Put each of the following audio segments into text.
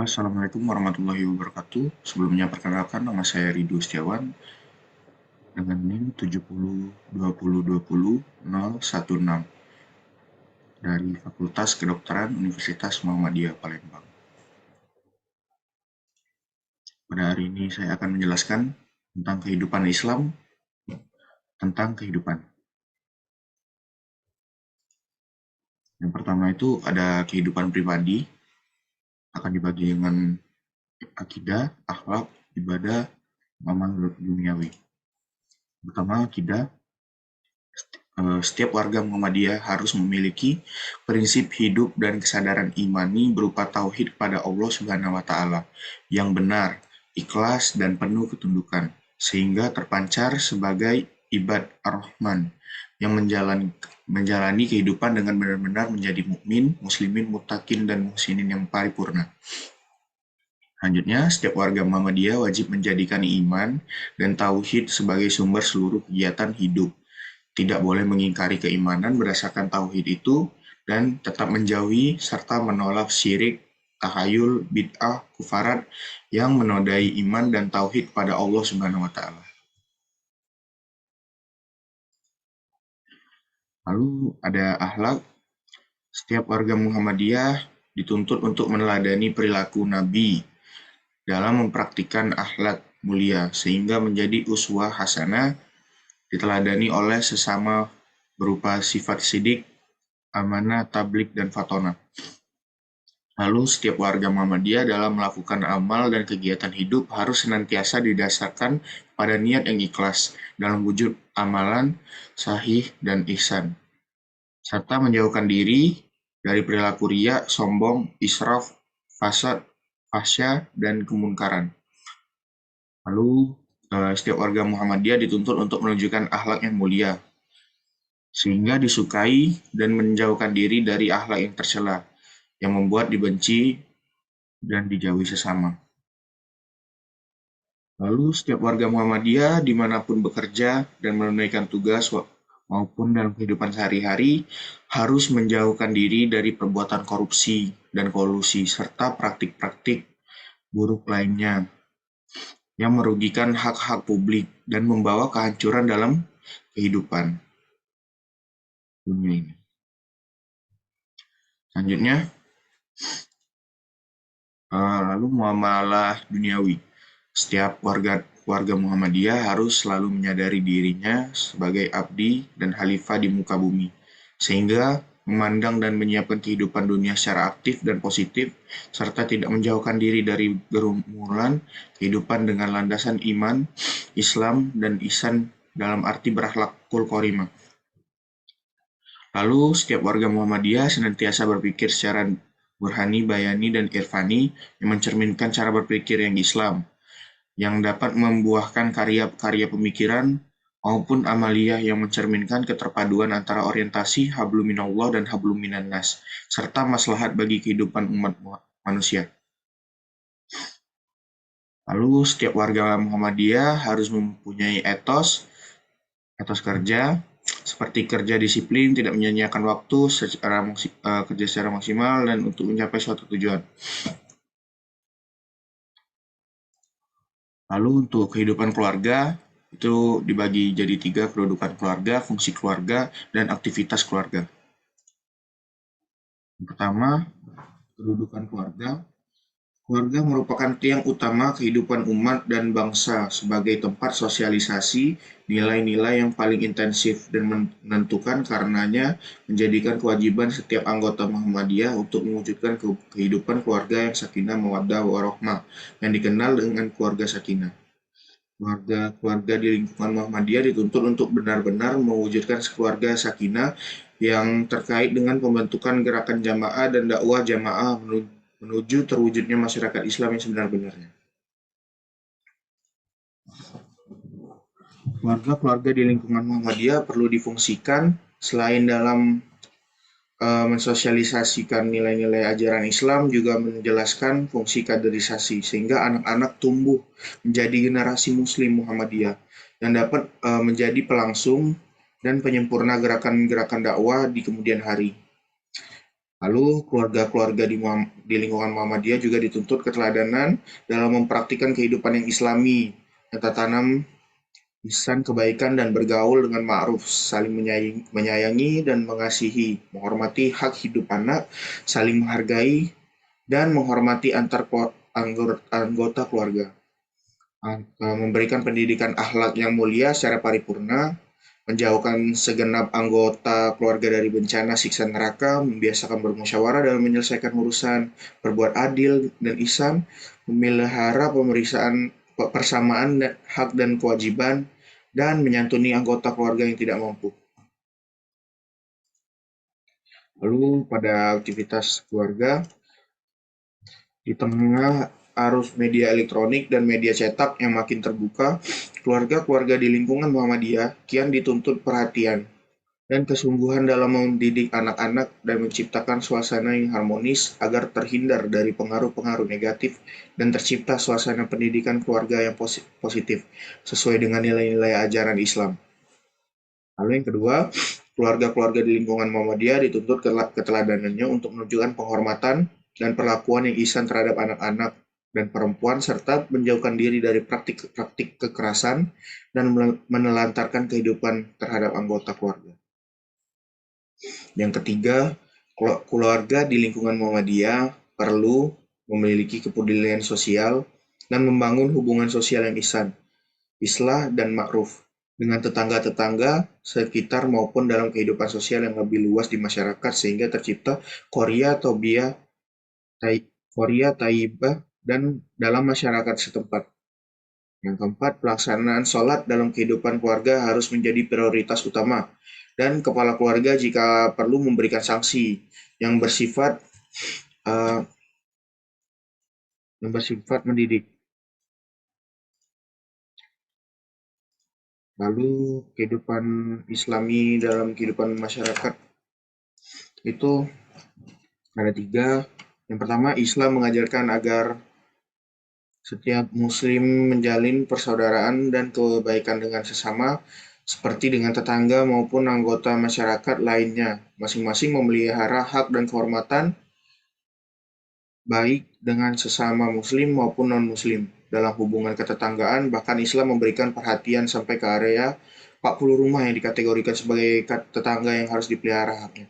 Assalamualaikum warahmatullahi wabarakatuh. Sebelumnya perkenalkan, nama saya Ridho Setiawan dengan NIM 7020202016 dari Fakultas Kedokteran Universitas Muhammadiyah Palembang. Pada hari ini saya akan menjelaskan tentang kehidupan Islam, tentang kehidupan. Yang pertama itu ada kehidupan pribadi, akan dibagi dengan akidah, akhlak, ibadah, amal duniawi. Pertama, akidah. Setiap warga Muhammadiyah harus memiliki prinsip hidup dan kesadaran imani berupa tauhid kepada Allah Subhanahu wa taala yang benar, ikhlas dan penuh ketundukan sehingga terpancar sebagai ibad ar-Rahman yang menjalani kehidupan dengan benar-benar menjadi mukmin, muslimin, muttaqin dan muhsinin yang paripurna. Selanjutnya, setiap warga Muhammadiyah wajib menjadikan iman dan tauhid sebagai sumber seluruh kegiatan hidup. Tidak boleh mengingkari keimanan berdasarkan tauhid itu dan tetap menjauhi serta menolak syirik, tahayul, bid'ah, kufarat yang menodai iman dan tauhid pada Allah Subhanahu wa taala. Lalu ada akhlak. Setiap warga Muhammadiyah dituntut untuk meneladani perilaku Nabi dalam mempraktikkan akhlak mulia sehingga menjadi uswah hasanah diteladani oleh sesama berupa sifat sidik, amanah, tablik, dan fatona. Lalu setiap warga Muhammadiyah dalam melakukan amal dan kegiatan hidup harus senantiasa didasarkan pada niat yang ikhlas dalam wujud amalan, sahih, dan ihsan. Serta menjauhkan diri dari perilaku riya, sombong, israf, fasad, fahsya, dan kemunkaran. Lalu setiap warga Muhammadiyah dituntut untuk menunjukkan akhlak yang mulia, sehingga disukai dan menjauhkan diri dari akhlak yang tercela, yang membuat dibenci dan dijauhi sesama. Lalu setiap warga Muhammadiyah dimanapun bekerja dan menunaikan tugas maupun dalam kehidupan sehari-hari harus menjauhkan diri dari perbuatan korupsi dan kolusi serta praktik-praktik buruk lainnya yang merugikan hak-hak publik dan membawa kehancuran dalam kehidupan dunia ini. Selanjutnya, lalu muamalah duniawi. Setiap warga Muhammadiyah harus selalu menyadari dirinya sebagai abdi dan khalifah di muka bumi, sehingga memandang dan menyiapkan kehidupan dunia secara aktif dan positif, serta tidak menjauhkan diri dari gerumulan kehidupan dengan landasan iman, Islam, dan ihsan dalam arti berakhlakul karimah. Lalu, setiap warga Muhammadiyah senantiasa berpikir secara burhani, bayani, dan irfani yang mencerminkan cara berpikir yang Islam, yang dapat membuahkan karya-karya pemikiran maupun amaliyah yang mencerminkan keterpaduan antara orientasi hablum minallah dan hablum minan nas, serta maslahat bagi kehidupan umat manusia. Lalu setiap warga Muhammadiyah harus mempunyai etos kerja, seperti kerja disiplin, tidak menyanyiakan waktu, kerja secara maksimal, dan untuk mencapai suatu tujuan. Lalu untuk kehidupan keluarga, itu dibagi jadi 3, kedudukan keluarga, fungsi keluarga, dan aktivitas keluarga. Yang pertama, kedudukan keluarga. Keluarga merupakan tiang utama kehidupan umat dan bangsa sebagai tempat sosialisasi nilai-nilai yang paling intensif dan menentukan karenanya menjadikan kewajiban setiap anggota Muhammadiyah untuk mewujudkan kehidupan keluarga yang sakinah, mawaddah, warahmah yang dikenal dengan keluarga sakinah. Keluarga di lingkungan Muhammadiyah dituntut untuk benar-benar mewujudkan keluarga sakinah yang terkait dengan pembentukan gerakan jamaah dan dakwah jamaah menuju terwujudnya masyarakat Islam yang sebenar-benarnya. Keluarga-keluarga di lingkungan Muhammadiyah perlu difungsikan selain dalam mensosialisasikan nilai-nilai ajaran Islam, juga menjelaskan fungsi kaderisasi sehingga anak-anak tumbuh menjadi generasi Muslim Muhammadiyah yang dapat menjadi pelangsung dan penyempurna gerakan-gerakan dakwah di kemudian hari. Lalu keluarga-keluarga di lingkungan Muhammadiyah juga dituntut keteladanan dalam mempraktikkan kehidupan yang islami, yang tertanam ihsan kebaikan dan bergaul dengan ma'ruf, saling menyayangi dan mengasihi, menghormati hak hidup anak, saling menghargai, dan menghormati antar anggota keluarga. Memberikan pendidikan akhlak yang mulia secara paripurna, menjauhkan segenap anggota keluarga dari bencana siksa neraka, membiasakan bermusyawarah dalam menyelesaikan urusan, berbuat adil dan ihsan, memelihara persamaan hak dan kewajiban, dan menyantuni anggota keluarga yang tidak mampu. Lalu pada aktivitas keluarga, di tengah arus media elektronik dan media cetak yang makin terbuka, keluarga-keluarga di lingkungan Muhammadiyah kian dituntut perhatian dan kesungguhan dalam mendidik anak-anak dan menciptakan suasana yang harmonis agar terhindar dari pengaruh-pengaruh negatif dan tercipta suasana pendidikan keluarga yang positif sesuai dengan nilai-nilai ajaran Islam. Lalu yang kedua, keluarga-keluarga di lingkungan Muhammadiyah dituntut keteladanannya untuk menunjukkan penghormatan dan perlakuan yang ihsan terhadap anak-anak dan perempuan serta menjauhkan diri dari praktik-praktik kekerasan dan menelantarkan kehidupan terhadap anggota keluarga. Yang ketiga, keluarga di lingkungan Muhammadiyah perlu memiliki kepedulian sosial dan membangun hubungan sosial yang ihsan, islah dan ma'ruf dengan tetangga-tetangga sekitar maupun dalam kehidupan sosial yang lebih luas di masyarakat sehingga tercipta Korea Taibah dan dalam masyarakat setempat. Yang keempat, pelaksanaan sholat dalam kehidupan keluarga harus menjadi prioritas utama dan kepala keluarga jika perlu memberikan sanksi yang bersifat uh, mendidik. Lalu kehidupan Islami dalam kehidupan masyarakat itu ada 3. Yang pertama, Islam mengajarkan agar setiap muslim menjalin persaudaraan dan kebaikan dengan sesama, seperti dengan tetangga maupun anggota masyarakat lainnya. Masing-masing memelihara hak dan kehormatan baik dengan sesama muslim maupun non-muslim. Dalam hubungan ketetanggaan, bahkan Islam memberikan perhatian sampai ke area 40 rumah yang dikategorikan sebagai tetangga yang harus dipelihara haknya.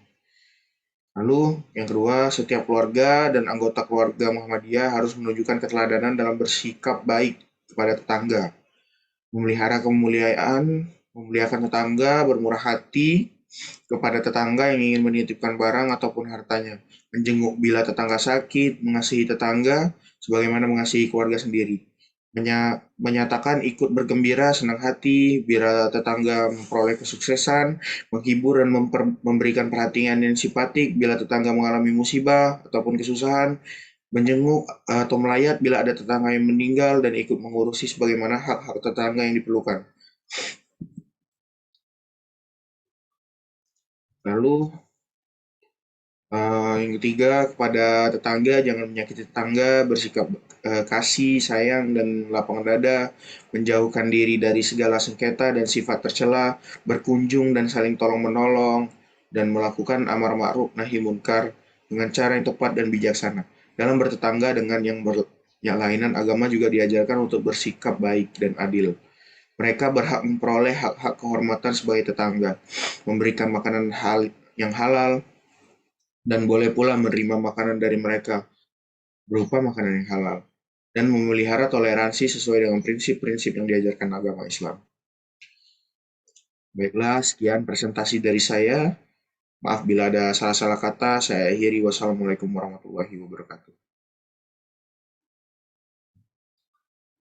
Lalu, yang kedua, setiap keluarga dan anggota keluarga Muhammadiyah harus menunjukkan keteladanan dalam bersikap baik kepada tetangga, memelihara kemuliaan, memuliakan tetangga, bermurah hati kepada tetangga yang ingin menitipkan barang ataupun hartanya, menjenguk bila tetangga sakit, mengasihi tetangga sebagaimana mengasihi keluarga sendiri, menyatakan ikut bergembira, senang hati bila tetangga memperoleh kesuksesan, menghibur dan memberikan perhatian yang simpatik bila tetangga mengalami musibah ataupun kesusahan, menjenguk atau melayat bila ada tetangga yang meninggal dan ikut mengurusi sebagaimana hak-hak tetangga yang diperlukan. Lalu yang ketiga, kepada tetangga jangan menyakiti tetangga, bersikap kasih, sayang, dan lapangan dada, menjauhkan diri dari segala sengketa dan sifat tercela, berkunjung dan saling tolong-menolong, dan melakukan amar ma'ruf nahi munkar dengan cara yang tepat dan bijaksana. Dalam bertetangga dengan yang lainan agama juga diajarkan untuk bersikap baik dan adil. Mereka berhak memperoleh hak-hak kehormatan sebagai tetangga, memberikan makanan yang halal, dan boleh pula menerima makanan dari mereka berupa makanan yang halal, dan memelihara toleransi sesuai dengan prinsip-prinsip yang diajarkan agama Islam. Baiklah, sekian presentasi dari saya. Maaf bila ada salah-salah kata, saya akhiri. Wassalamualaikum warahmatullahi wabarakatuh.